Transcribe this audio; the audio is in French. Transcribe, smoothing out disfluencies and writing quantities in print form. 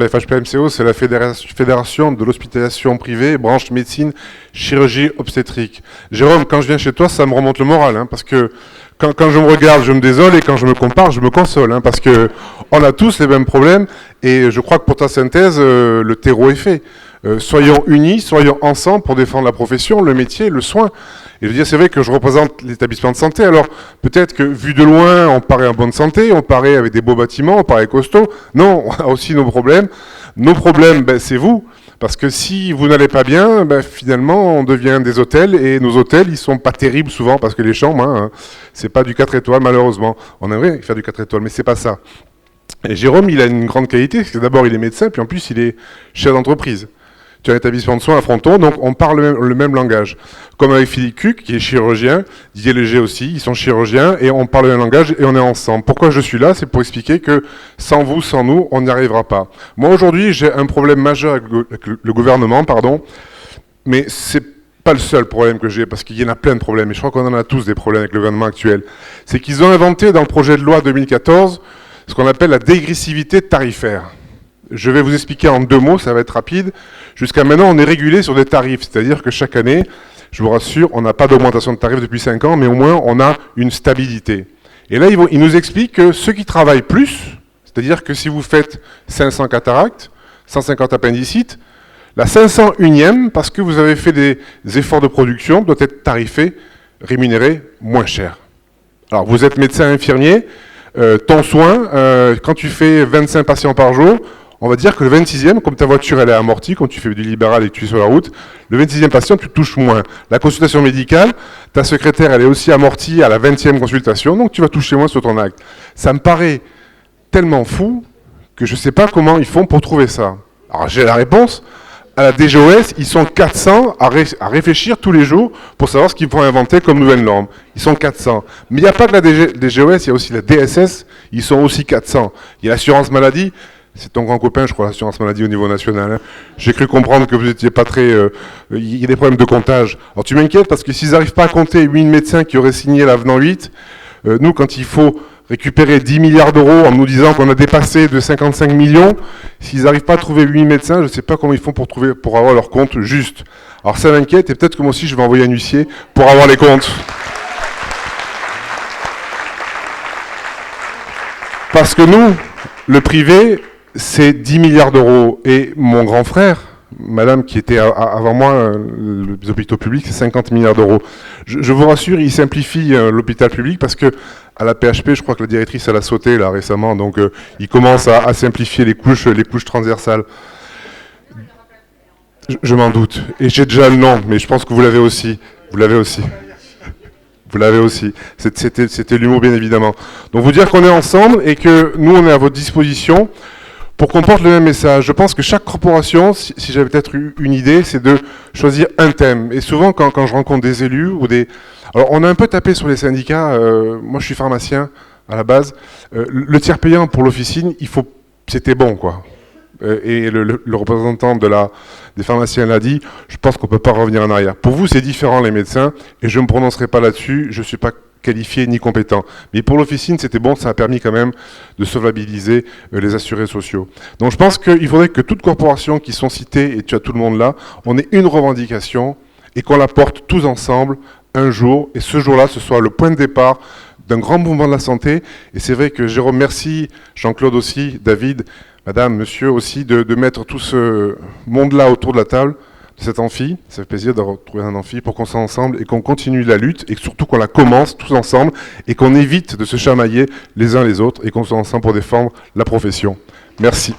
La FHPMCO, c'est la Fédération de l'hospitalisation privée, branche médecine, chirurgie, obstétrique. Jérôme, quand je viens chez toi, ça me remonte le moral, hein, parce que quand je me regarde, je me désole, et quand je me compare, je me console, hein, parce que on a tous les mêmes problèmes, et je crois que pour ta synthèse, le terreau est fait. Soyons unis, soyons ensemble pour défendre la profession, le métier, le soin. Et je veux dire, c'est vrai que je représente l'établissement de santé, alors peut-être que vu de loin, on paraît en bonne santé, on paraît avec des beaux bâtiments, on paraît costaud. Non, on a aussi nos problèmes. Nos problèmes, ben, c'est vous. Parce que si vous n'allez pas bien, ben, finalement, on devient des hôtels, et nos hôtels, ils sont pas terribles souvent, parce que les chambres, hein, c'est pas du 4 étoiles, malheureusement. On aimerait faire du 4 étoiles, mais c'est pas ça. Et Jérôme, il a une grande qualité, parce que d'abord, il est médecin, puis en plus, il est chef d'entreprise. Tu as un établissement de soins à Fronton, donc on parle le même langage. Comme avec Philippe Cuc, qui est chirurgien, Didier Léger aussi, ils sont chirurgiens, et on parle le même langage, et on est ensemble. Pourquoi je suis là? C'est pour expliquer que sans vous, sans nous, on n'y arrivera pas. Moi, aujourd'hui, j'ai un problème majeur avec le gouvernement, pardon, mais c'est pas le seul problème que j'ai, parce qu'il y en a plein de problèmes, et je crois qu'on en a tous des problèmes avec le gouvernement actuel. C'est qu'ils ont inventé dans le projet de loi 2014 ce qu'on appelle la dégressivité tarifaire. Je vais vous expliquer en 2 mots, ça va être rapide. Jusqu'à maintenant, on est régulé sur des tarifs, c'est-à-dire que chaque année, je vous rassure, on n'a pas d'augmentation de tarifs depuis 5 ans, mais au moins on a une stabilité. Et là, il nous explique que ceux qui travaillent plus, c'est-à-dire que si vous faites 500 cataractes, 150 appendicites, la 501e, parce que vous avez fait des efforts de production, doit être tarifée, rémunérée moins cher. Alors, vous êtes médecin infirmier, ton soin, quand tu fais 25 patients par jour, on va dire que le 26e, comme ta voiture elle est amortie, quand tu fais du libéral et que tu es sur la route, le 26e patient, tu touches moins. La consultation médicale, ta secrétaire elle est aussi amortie à la 20e consultation, donc tu vas toucher moins sur ton acte. Ça me paraît tellement fou que je ne sais pas comment ils font pour trouver ça. Alors j'ai la réponse. À la DGOS, ils sont 400 à réfléchir tous les jours pour savoir ce qu'ils vont inventer comme nouvelle norme. Ils sont 400. Mais il n'y a pas que la DGOS, il y a aussi la DSS, ils sont aussi 400. Il y a l'assurance maladie, c'est ton grand copain, je crois, l'assurance maladie au niveau national. Hein. J'ai cru comprendre que vous n'étiez pas très... il y a des problèmes de comptage. Alors tu m'inquiètes parce que s'ils n'arrivent pas à compter 8 médecins qui auraient signé l'avenant 8, nous, quand il faut récupérer 10 milliards d'euros en nous disant qu'on a dépassé de 55 millions, s'ils n'arrivent pas à trouver 8 médecins, je ne sais pas comment ils font pour avoir leur compte juste. Alors ça m'inquiète et peut-être que moi aussi je vais envoyer un huissier pour avoir les comptes. Parce que nous, le privé, c'est 10 milliards d'euros. Et mon grand frère, madame qui était avant moi, les hôpitaux publics, c'est 50 milliards d'euros. Je vous rassure, il simplifie l'hôpital public parce que à la PHP, je crois que la directrice elle a sauté là récemment, donc il commence à simplifier les couches transversales. Je m'en doute. Et j'ai déjà le nom, mais je pense que vous l'avez aussi. Vous l'avez aussi. Vous l'avez aussi. C'était l'humour, bien évidemment. Donc vous dire qu'on est ensemble et que nous, on est à votre disposition pour qu'on porte le même message. Je pense que chaque corporation, si j'avais peut-être eu une idée, c'est de choisir un thème. Et souvent, quand je rencontre des élus ou des... Alors, on a un peu tapé sur les syndicats. Moi, je suis pharmacien à la base. Le tiers payant pour l'officine, c'était bon, quoi. Et le représentant des pharmaciens l'a dit, je pense qu'on ne peut pas revenir en arrière. Pour vous, c'est différent, les médecins, et je ne me prononcerai pas là-dessus, je ne suis pas qualifié ni compétent. Mais pour l'officine, c'était bon, ça a permis quand même de solvabiliser les assurés sociaux. Donc je pense qu'il faudrait que toutes corporations qui sont citées, et tu as tout le monde là, on ait une revendication, et qu'on la porte tous ensemble un jour, et ce jour-là, ce soit le point de départ d'un grand mouvement de la santé. Et c'est vrai que Jérôme, merci, Jean-Claude aussi, David, Madame, Monsieur aussi, de mettre tout ce monde-là autour de la table, de cet amphi. Ça fait plaisir de retrouver un amphi pour qu'on soit ensemble et qu'on continue la lutte et surtout qu'on la commence tous ensemble et qu'on évite de se chamailler les uns les autres et qu'on soit ensemble pour défendre la profession. Merci.